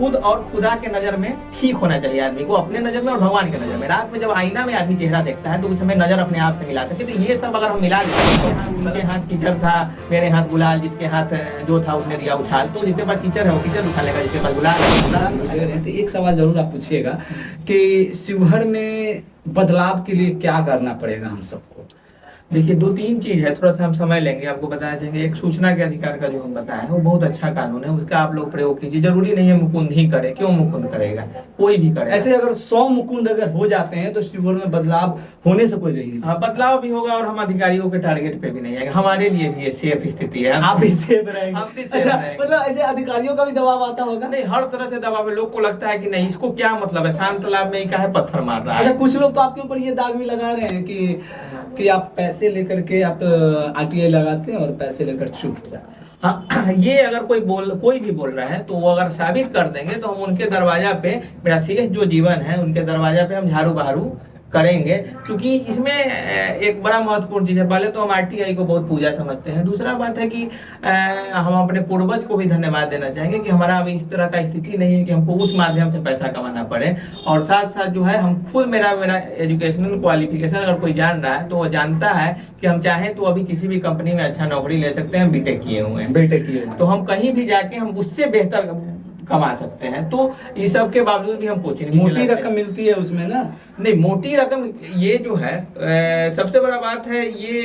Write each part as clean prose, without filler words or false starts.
खुद और खुदा के नजर में ठीक होना चाहिए आदमी को, अपने नजर में और भगवान के नजर में। रात में जब आईना में आदमी चेहरा देखता है तो उस समय नजर अपने आप से मिला सके, तो ये सब अगर हम मिला लेते हैं, उनके हाथ कीचड़ था मेरे हाथ गुलाल, जिसके हाथ जो था उसने दिया उछाल, तो जिसके पास कीचड़ है वो कीचड़ उछा लेगा, जिसके पास गुलाल है। तो एक सवाल जरूर आप पूछिएगा कि शिवहर में बदलाव के लिए क्या करना पड़ेगा हम सबको। देखिए 2-3 चीज है, थोड़ा सा हम समय लेंगे, आपको बताना चाहेंगे। एक सूचना के अधिकार का जो हम बताए वो बहुत अच्छा कानून है, उसका आप लोग प्रयोग कीजिए। जरूरी नहीं है मुकुंद ही करे, क्यों मुकुंद करेगा, कोई भी करे। ऐसे अगर 100 मुकुंद अगर हो जाते हैं तो शिवहर में बदलाव होने से कोई नहीं। हाँ, बदलाव भी होगा और हम अधिकारियों के टारगेट पे भी नहीं आएगा। हमारे लिए भी ये सेफ स्थिति है, आप भी सेफ रहेंगे। हम भी सेफ अच्छा, रहेंगे। मतलब ऐसे अधिकारियों का भी दबाव आता होगा? नहीं, हर तरह से दबाव है। लोग को लगता है कि नहीं, इसको क्या मतलब है, शांत तालाब में ही काहे पत्थर मार रहा है। अच्छा, कुछ लोग तो आपके ऊपर ये दाग भी लगा रहे हैं कि आप पैसे लेकर के आप आरटीआई लगाते हैं और पैसे लेकर चुप हो जाते हैं। हाँ, ये अगर कोई भी बोल रहा है तो वो अगर साबित कर देंगे तो हम उनके दरवाजा पे, मेरा शेष जो जीवन है उनके दरवाजा पे हम झाड़ू बहारू करेंगे। क्योंकि इसमें एक बड़ा महत्वपूर्ण चीज है, पहले तो हम आरटीआई को बहुत पूजा समझते हैं। दूसरा बात है कि हम अपने पूर्वज को भी धन्यवाद देना चाहेंगे कि हमारा अभी इस तरह का स्थिति नहीं है कि हमको उस माध्यम से पैसा कमाना पड़े। और साथ साथ जो है हम खुद, मेरा एजुकेशनल क्वालिफिकेशन अगर कोई जान रहा है तो वो जानता है कि हम चाहें तो अभी किसी भी कंपनी में अच्छा नौकरी ले सकते हैं। बीटेक किए हुए हैं, बीटेक किए हुए, तो हम कहीं भी जाके हम उससे बेहतर कमा सकते हैं। तो इस सब के बावजूद भी हम कोचिंग, मोटी रकम मिलती है उसमें ना? नहीं, मोटी रकम ये जो है सबसे बड़ा बात है ये।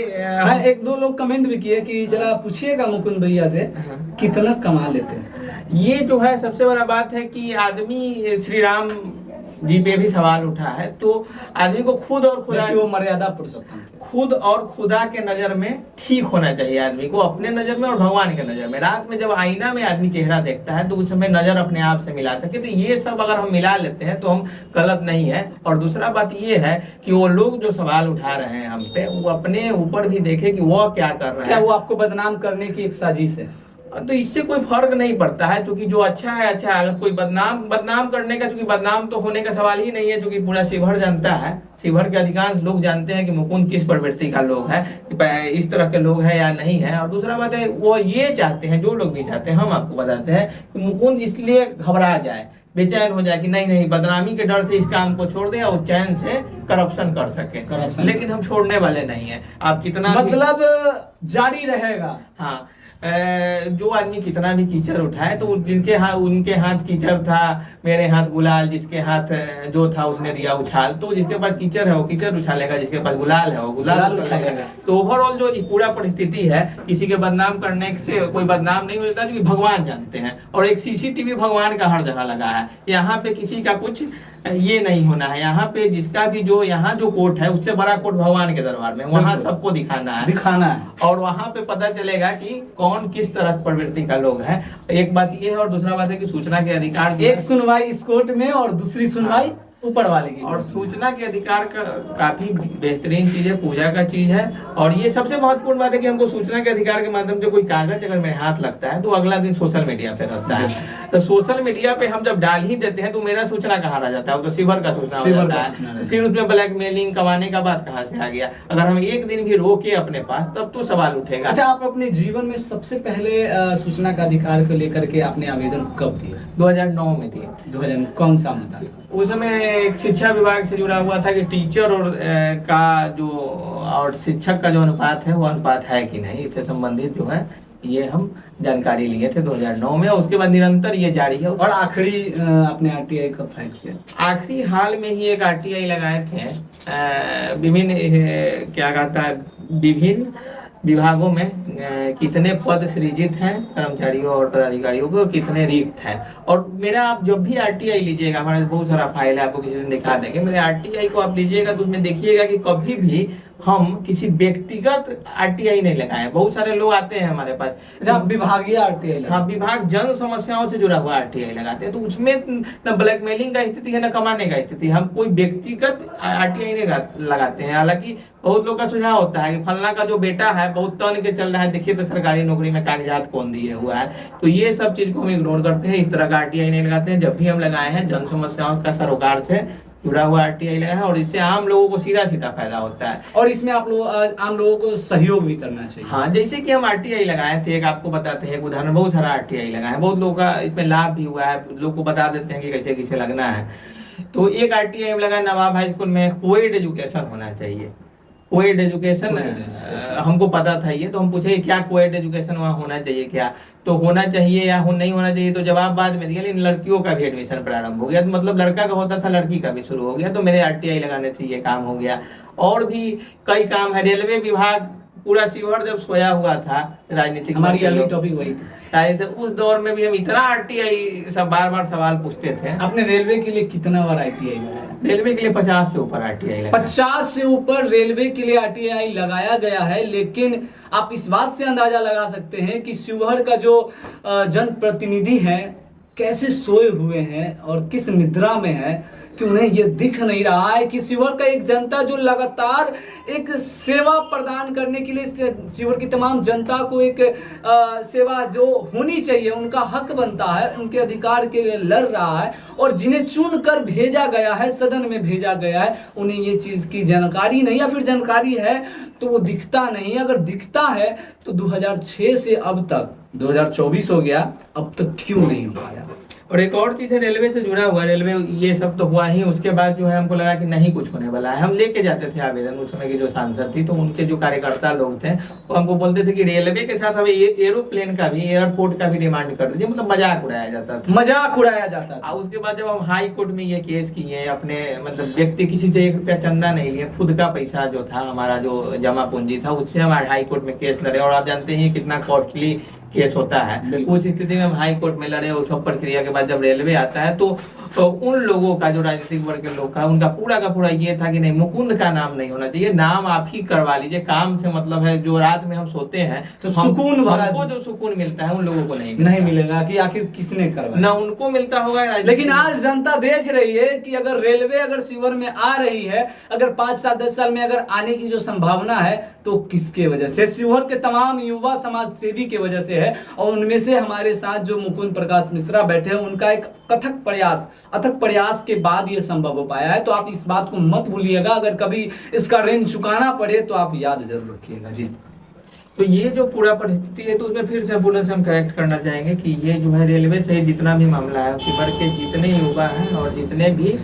एक दो लोग कमेंट भी किए कि जरा पूछिएगा मुकुंद भैया से कितना कमा लेते हैं। ये जो है सबसे बड़ा बात है कि आदमी, श्री राम जी पे भी सवाल उठा है, तो आदमी को खुद और खुदा, वो मर्यादा पुरुषोत्तम, खुद और खुदा के नजर में ठीक होना चाहिए आदमी को, अपने नजर में और भगवान के नजर में। रात में जब आईना में आदमी चेहरा देखता है तो उस समय नजर अपने आप से मिला सके, तो ये सब अगर हम मिला लेते हैं तो हम गलत नहीं है। और दूसरा बात ये है कि वो लोग जो सवाल उठा रहे हैं हम पे, वो अपने ऊपर भी देखे कि वो क्या कर रहे हैं। क्या वो आपको बदनाम करने की एक साजिश है? तो इससे कोई फर्क नहीं पड़ता है, क्योंकि जो अच्छा है अच्छा है। अगर कोई बदनाम करने का, क्योंकि बदनाम तो होने का सवाल ही नहीं है, क्योंकि पूरा शिवहर जानता है, शिवहर के अधिकांश लोग जानते हैं कि मुकुंद किस प्रवृत्ति का लोग है, इस तरह के लोग हैं या नहीं है। और दूसरा बात है वो ये चाहते हैं, जो लोग भी चाहते हैं, हम आपको बताते हैं कि मुकुंद इसलिए घबरा जाए, बेचैन हो जाए कि नहीं बदनामी के डर से इस काम को छोड़ दे और चैन से करप्शन कर सके। लेकिन हम छोड़ने वाले नहीं है। आप कितना मतलब जारी रहेगा। हाँ, जो आदमी कितना भी कीचड़ उठाए, तो उनके हाथ कीचड़ था मेरे हाथ गुलाल, जिसके हाथ जो था उसने दिया उछाल, तो जिसके पास कीचड़ है वो कीचड़ उछालेगा, जिसके पास गुलाल है वो गुलाल उछालेगा। तो ओवरऑल जो पूरा परिस्थिति है, किसी के बदनाम करने से कोई बदनाम नहीं होता, क्योंकि भगवान जानते हैं। और एक सीसीटीवी भगवान का हर जगह लगा है, यहाँ पे किसी का कुछ ये नहीं होना है। यहाँ पे जिसका भी जो यहाँ जो कोर्ट है उससे बड़ा कोर्ट भगवान के दरबार में, वहाँ सबको दिखाना है। और वहाँ पे पता चलेगा कि कौन किस तरह प्रवृत्ति का लोग है। एक बात ये है, और दूसरा बात है कि सूचना के अधिकार, एक सुनवाई इस कोर्ट में और दूसरी सुनवाई ऊपर वाले की। और सूचना के अधिकार का काफी बेहतरीन चीज है, पूजा का चीज है। और ये सबसे महत्वपूर्ण बात है कि हमको सूचना के अधिकार के माध्यम से कोई कागज अगर मेरे हाथ लगता है तो अगला दिन सोशल मीडिया पे रहता है। तो सोशल मीडिया पे हम जब डाल ही देते हैं तो मेरा सूचना कहाँ रह जाता है, तो शिवहर का सूचना हो जाता है। फिर उसमें ब्लैकमेलिंग कमाने का बात कहाँ से आ गया। अगर हम एक दिन भी रोके अपने पास तब तो सवाल उठेगा। अच्छा, आप अपने जीवन में सबसे पहले सूचना का अधिकार को लेकर के आपने आवेदन कब दिया? 2009 में दिए। 2009 कौन सा मुद्दा? उस समय शिक्षा विभाग से जुड़ा हुआ था कि टीचर और शिक्षक का जो अनुपात है वो अनुपात है कि नहीं, इससे संबंधित जो है ये हम जानकारी लिए थे 2009 में। और उसके बाद निरंतर ये जारी है। और आखिरी आपने आरटीआई कब फाइल किया? आखिरी हाल में ही एक आरटीआई लगाए थे। विभिन्न क्या कहता है, विभिन्न विभागों में कितने पद सृजित हैं कर्मचारियों और पदाधिकारियों को, कितने रिक्त हैं। और मेरा आप जब भी आरटीआई लीजिएगा, हमारे बहुत सारा फाइल है, आपको किसी दिन दिखा देंगे। मेरे आरटीआई को आप लीजिएगा तो उसमें देखिएगा कि कभी भी हम किसी व्यक्तिगत आरटीआई नहीं लगाए। बहुत सारे लोग आते हैं हमारे पास, विभागीय आरटीआई। हाँ, विभाग जन समस्याओं से जुड़ा हुआ आरटीआई लगाते हैं, तो उसमें न ब्लैकमेलिंग का स्थिति है न कमाने का स्थिति। हम कोई व्यक्तिगत आरटीआई नहीं लगाते हैं। हालांकि बहुत लोग का सुझाव होता है कि फलना का जो बेटा है बहुत तन के चल रहा है, देखिए तो सरकारी नौकरी में कागजात कौन दिए हुआ है। तो ये सब चीज को हम इग्नोर करते हैं, इस तरह का आरटीआई नहीं लगाते हैं। जब भी हम लगाए हैं जन समस्याओं का सरोकार से जुड़ा हुआ आरटीआई लगा है, और इससे आम लोगों को सीधा सीधा फायदा होता है। और इसमें आप लोग आम लोगों को सहयोग भी करना चाहिए। हाँ, जैसे कि हम आरटीआई लगाए थे, एक आपको बताते हैं एक उदाहरण, बहुत सारा आरटीआई लगा है, बहुत लोगों का इसमें लाभ भी हुआ है, लोग को बता देते हैं कि कैसे कैसे लगना है। तो एक आरटीआई लगा नवाब हाई स्कूल में, कोएड एजुकेशन होना चाहिए। कोएड एजुकेशन हमको पता था ये, तो हम पूछे क्या कोएड एजुकेशन वहाँ होना चाहिए क्या, तो होना चाहिए या नहीं होना चाहिए, तो जवाब बाद में दिया, लेकिन लड़कियों का भी एडमिशन प्रारंभ हो गया। तो मतलब लड़का का होता था, लड़की का भी शुरू हो गया। तो मेरे आरटीआई लगाने से ये काम हो गया। और भी कई काम है। रेलवे विभाग पूरा शिवहर जब सोया हुआ था, राजनीतिक हमारी अगली टॉपिक वही थी, उस दौर में भी हम इतना आरटीआई सब बार बार सवाल पूछते थे। आपने रेलवे के लिए कितना बार आरटीआई लगाया? रेलवे के लिए 50 से ऊपर आरटीआई लगाया। 50 से ऊपर रेलवे के लिए आरटीआई लगाया गया है। लेकिन आप इस बात से अंदाजा लगा सकते हैं कि शिवहर का जो जनप्रतिनिधि है कैसे सोए हुए हैं और किस निद्रा में है कि उन्हें ये दिख नहीं रहा है कि शिवहर का एक जनता जो लगातार एक सेवा प्रदान करने के लिए शिवहर की तमाम जनता को एक सेवा जो होनी चाहिए, उनका हक बनता है, उनके अधिकार के लिए लड़ रहा है, और जिन्हें चुन कर भेजा गया है, सदन में भेजा गया है, उन्हें ये चीज़ की जानकारी नहीं, या फिर जानकारी है तो वो दिखता नहीं। अगर दिखता है तो 2006 से अब तक 2024 हो गया, अब तक क्यों नहीं हो पाया? और एक और चीज है, रेलवे से जुड़ा हुआ, रेलवे ये सब तो हुआ ही, उसके बाद जो है हमको लगा कि नहीं कुछ होने वाला है। हम लेके जाते थे आवेदन, उस समय की जो सांसद थी, तो उनके जो कार्यकर्ता लोग थे वो हमको बोलते थे कि रेलवे के साथ अब एरोप्लेन का भी, एयरपोर्ट का भी डिमांड कर दीजिए, मतलब मजाक उड़ाया जाता था। मजाक उड़ाया जाता था। उसके बाद जब हम हाई कोर्ट में ये केस किए, अपने मतलब व्यक्ति किसी से 1 रुपया चंदा नहीं लिए, खुद का पैसा जो था, हमारा जो जमा पूंजी था, उससे हम हाई कोर्ट में केस लड़े। और आप जानते हैं कितना कॉस्टली केस होता है। उस स्थिति में हम हाई कोर्ट में लड़े, और सब प्रक्रिया के बाद जब रेलवे आता है तो उन लोगों का, जो राजनीतिक वर्ग के लोग का, उनका पूरा का पूरा ये था कि नहीं, मुकुंद का नाम नहीं होना चाहिए, नाम आप ही करवा लीजिए। काम से मतलब है, जो रात में हम सोते हैं तो सुकून भरा, हमको जो सुकून मिलता है उन लोगों को नहीं मिलेगा कि आखिर किसने करवाया, ना उनको मिलता होगा। लेकिन आज जनता देख रही है कि अगर रेलवे अगर शिवहर में आ रही है, अगर 5 साल 10 साल में अगर आने की जो संभावना है, तो किसके वजह से? शिवहर के तमाम युवा समाज सेवी के वजह से है। और उनमें से हमारे साथ जो मुकुंद प्रकाश मिश्रा बैठे हैं, उनका एक अथक प्रयास के बाद ये संभव हो पाया है। तो आप इस बात को मत भूलिएगा, अगर कभी इसका ऋण चुकाना पड़े तो आप याद जरूर रखिएगा जी। तो ये जो पूरा परिस्थिति है, तो उसमें फिर से पुनः से हम करेक्ट करना चाहेंगे कि ये जो है रेलवे से जितना भी मामला है, शिवहर के जितने युवा हैं और जितने भी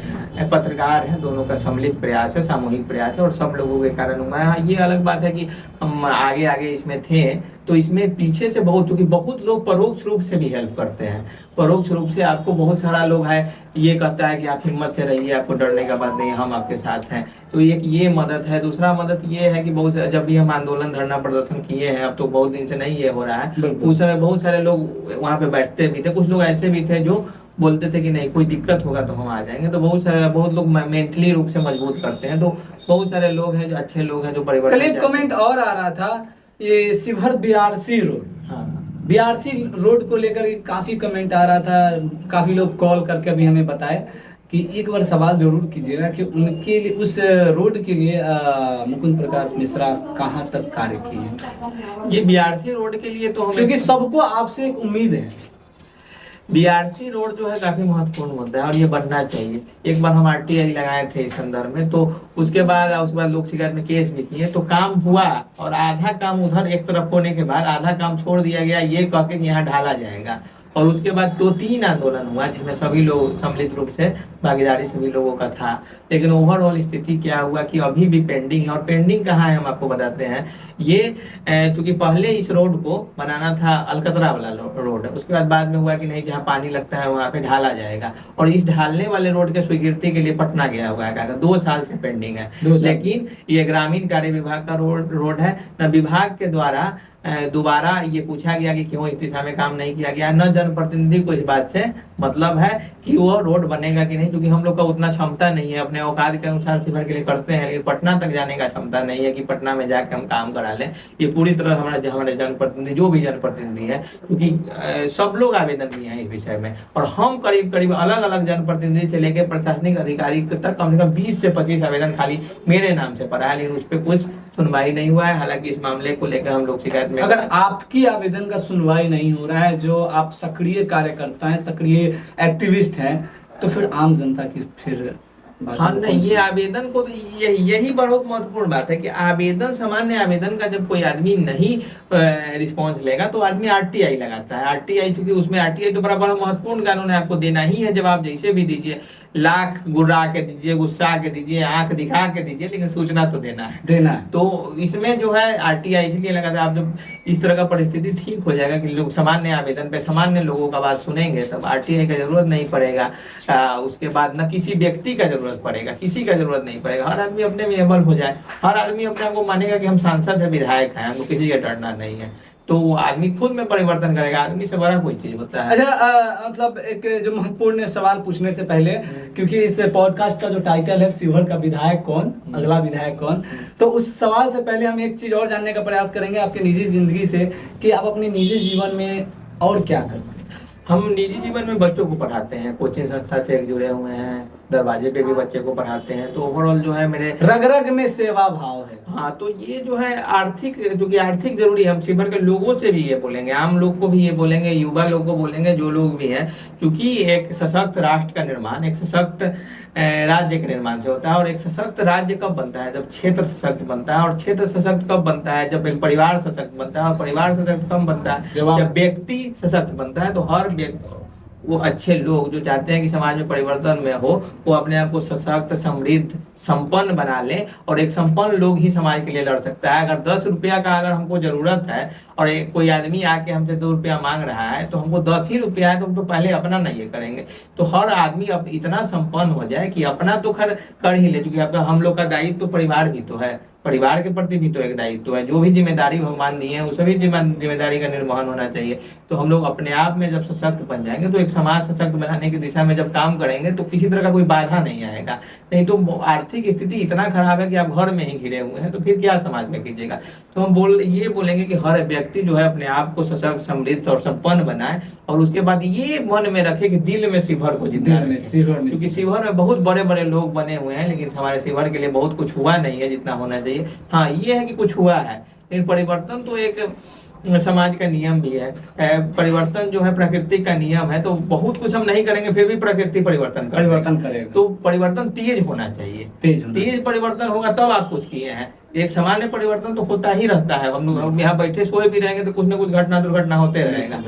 पत्रकार हैं, दोनों का सम्मिलित प्रयास है, सामूहिक प्रयास है, और सब लोगों के कारण हुआ है। ये अलग बात है कि हम आगे आगे इसमें थे, तो इसमें पीछे से बहुत, चूंकि बहुत लोग परोक्ष रूप से भी हेल्प करते हैं। परोक्ष रूप से आपको बहुत सारा लोग है ये कहता है कि आप हिम्मत से रहिए, आपको डरने का बात नहीं, हम आपके साथ हैं। तो एक ये मदद है। दूसरा मदद ये है कि बहुत, जब भी हम आंदोलन धरना प्रदर्शन किए हैं, अब तो बहुत दिन से नहीं ये हो रहा है, उस समय बहुत सारे लोग वहाँ पे बैठते भी थे। कुछ लोग ऐसे भी थे जो बोलते थे कि नहीं, कोई दिक्कत होगा तो हम आ जाएंगे। तो बहुत लोग मेंटली रूप से मजबूत करते हैं। तो बहुत सारे लोग हैं जो अच्छे लोग हैं, जो परिवर्तन। कल एक कमेंट और आ रहा था, ये Sheohar BRC road, BRC road को लेकर काफी कमेंट आ रहा था। काफी लोग कॉल करके अभी हमें बताए कि एक बार सवाल जरूर कीजिएगा कि उनके लिए, उस रोड के लिए मुकुंद प्रकाश मिश्रा कहाँ तक कार्य किए। ये बीआरसी रोड के लिए तो हम, क्योंकि सबको आपसे एक उम्मीद है। बीआरसी रोड जो है काफी महत्वपूर्ण मुद्दा है और ये बढ़ना चाहिए। एक बार हम आरटीआई लगाए थे इस संदर्भ में, तो उसके बाद लोक शिकायत में केस भी किए, तो काम हुआ, और आधा काम उधर एक तरफ होने के बाद आधा काम छोड़ दिया गया, ये कह के यहाँ ढाला जाएगा। और उसके बाद 2-3 आंदोलन हुआ जिसमें सभी लोग सम्मिलित रूप से भागीदारी सभी लोगों का था। लेकिन ओवरऑल स्थिति क्या हुआ कि अभी भी पेंडिंग है। और पेंडिंग कहाँ है हम आपको बताते हैं। ये चूंकि पहले इस रोड को बनाना था अलकतरा वाला रोड, उसके बाद में हुआ कि नहीं, जहाँ पानी लगता है वहाँ पे ढाला जाएगा। और इस ढालने वाले रोड के स्वीकृति के लिए पटना गया हुआ है, 2 साल से पेंडिंग है। लेकिन ये ग्रामीण कार्य विभाग का रोड है, न विभाग के द्वारा दोबारा ये पूछा गया कि क्यों इस दिशा में काम नहीं किया गया, न जनप्रतिनिधि को इस बात से मतलब है कि वो रोड बनेगा कि नहीं, क्योंकि हम लोग का उतना क्षमता नहीं है। अपने औकात के अनुसार शिवहर के लिए करते हैं, लेकिन पटना तक जाने का क्षमता नहीं है कि पटना में जाके हम काम करा लें। ये पूरी तरह हमारे जनप्रतिनिधि, जो भी जनप्रतिनिधि है, क्योंकि सब लोग आवेदन दिए हैं इस विषय में, और हम करीब अलग अलग जनप्रतिनिधि से लेकर प्रशासनिक अधिकारी तक कम से कम 20 से 25 आवेदन खाली मेरे नाम से पड़ा है, लेकिन उस पर कुछ सुनवाई नहीं हुआ है। हालांकि इस मामले को लेकर हम लोग शिकायत में, अगर आपकी आवेदन का सुनवाई नहीं हो रहा है, जो आप सक्रिय कार्यकर्ता हैं, सक्रिय एक्टिविस्ट हैं, तो फिर आम जनता की फिर बात हाँ है वो नहीं, कौन ये सी? आवेदन को तो यही बहुत महत्वपूर्ण बात है कि आवेदन, सामान्य आवेदन का जब कोई आदमी नहीं रिस्पॉन्स लेगा तो आदमी आरटीआई लगाता है। आरटीआई, क्योंकि उसमें आरटीआई तो बड़ा बड़ा महत्वपूर्ण कानून है, आपको देना ही है जवाब, जैसे भी दीजिए, लाख गुर्रा के दीजिए, गुस्सा के दीजिए, आंख दिखा के दीजिए, लेकिन सूचना तो देना है। देना है। तो इसमें जो है आरटीआई इसलिए लगाता है। आप जब इस तरह का परिस्थिति ठीक हो जाएगा कि लोग सामान्य आवेदन पे सामान्य लोगों का बात सुनेंगे, तब आरटीआई का जरूरत नहीं पड़ेगा। उसके बाद न किसी व्यक्ति का जरूरत पड़ेगा, किसी का जरूरत नहीं पड़ेगा। हर आदमी अपने में एबल हो जाए, हर आदमी अपने आप को मानेगा कि हम सांसद है, विधायक हैं, हमको किसी का डरना नहीं है, तो वो आदमी खुद में परिवर्तन करेगा। आदमी से बड़ा कोई चीज होता है। अच्छा, मतलब एक जो महत्वपूर्ण सवाल पूछने से पहले, क्योंकि इस पॉडकास्ट का जो टाइटल है शिवहर का विधायक कौन, अगला विधायक कौन, तो उस सवाल से पहले हम एक चीज और जानने का प्रयास करेंगे आपके निजी जिंदगी से कि आप अपने निजी जीवन में और क्या करते हैं। हम निजी जीवन में बच्चों को पढ़ाते हैं, कोचिंग संस्था से जुड़े हुए हैं, दरवाजे पे भी बच्चे को पढ़ाते हैं। तो ओवरऑल जो है मेरे रग रग में सेवा भाव है। हाँ, तो ये जो है आर्थिक, जो कि आर्थिक जरूरी है, हम शिवहर के लोगों से भी ये बोलेंगे, आम लोग को भी ये बोलेंगे, युवा लोग को बोलेंगे, जो लोग भी हैं, क्योंकि एक सशक्त राष्ट्र का निर्माण एक सशक्त राज्य के निर्माण से होता है। और एक सशक्त राज्य कब बनता है? जब क्षेत्र सशक्त बनता है। और क्षेत्र सशक्त कब बनता है? जब एक परिवार सशक्त बनता है। और परिवार सशक्त कब बनता है? जब व्यक्ति सशक्त बनता है। तो हर व्यक्ति, वो अच्छे लोग जो चाहते हैं कि समाज में परिवर्तन में हो, वो अपने आप को सशक्त, समृद्ध, संपन्न बना ले। और एक संपन्न लोग ही समाज के लिए लड़ सकता है। अगर 10 रुपया का अगर हमको जरूरत है और एक कोई आदमी आके हमसे 2 रुपया मांग रहा है, तो हमको 10 ही रुपया है, तो हम तो पहले अपना नहीं ये करेंगे। तो हर आदमी अब इतना संपन्न हो जाए कि अपना तो खैर कर ही ले, क्योंकि अब हम लोग का दायित्व तो परिवार भी तो है, परिवार के प्रति भी तो एक दायित्व है। जो भी जिम्मेदारी भगवान दिए हैं, वो सभी जिम्मेदारी का निर्वहन होना चाहिए। तो हम लोग अपने आप में जब सशक्त बन जाएंगे, तो एक समाज सशक्त बनाने की दिशा में जब काम करेंगे, तो किसी तरह का कोई बाधा नहीं आएगा। नहीं तो आर्थिक स्थिति इतना खराब है कि आप घर में ही घिरे हुए हैं, तो फिर क्या समाज का कीजिएगा। तो हम ये बोलेंगे कि हर व्यक्ति जो है अपने आप को सशक्त, समृद्ध और संपन्न बनाए। और उसके बाद ये मन में रखे कि दिल में शिवहर को जिंदा रखे। क्योंकि शिवहर में बहुत बड़े बड़े लोग बने हुए हैं, लेकिन हमारे शिवहर के लिए बहुत कुछ हुआ नहीं है जितना होना चाहिए। हाँ, ये है कि कुछ हुआ है, लेकिन परिवर्तन तो एक समाज का नियम भी है। परिवर्तन जो है प्रकृति का नियम है। तो बहुत कुछ हम नहीं करेंगे, फिर भी प्रकृति परिवर्तन करेगा। तो परिवर्तन तेज होना चाहिए। तेज परिवर्तन होगा तब आप कुछ किए हैं। एक सामान्य परिवर्तन तो होता ही रहता है। हम लोग यहाँ बैठे सोए भी रहेंगे तो कुछ ना कुछ घटना दुर्घटना होते रहेगा।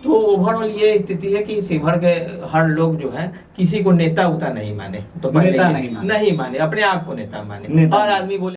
तो ओवरऑल ये स्थिति है कि शिवहर के हर लोग जो है किसी को नेता उता नहीं माने, तो नेता नहीं माने, अपने आप को नेता माने। हर आदमी बोले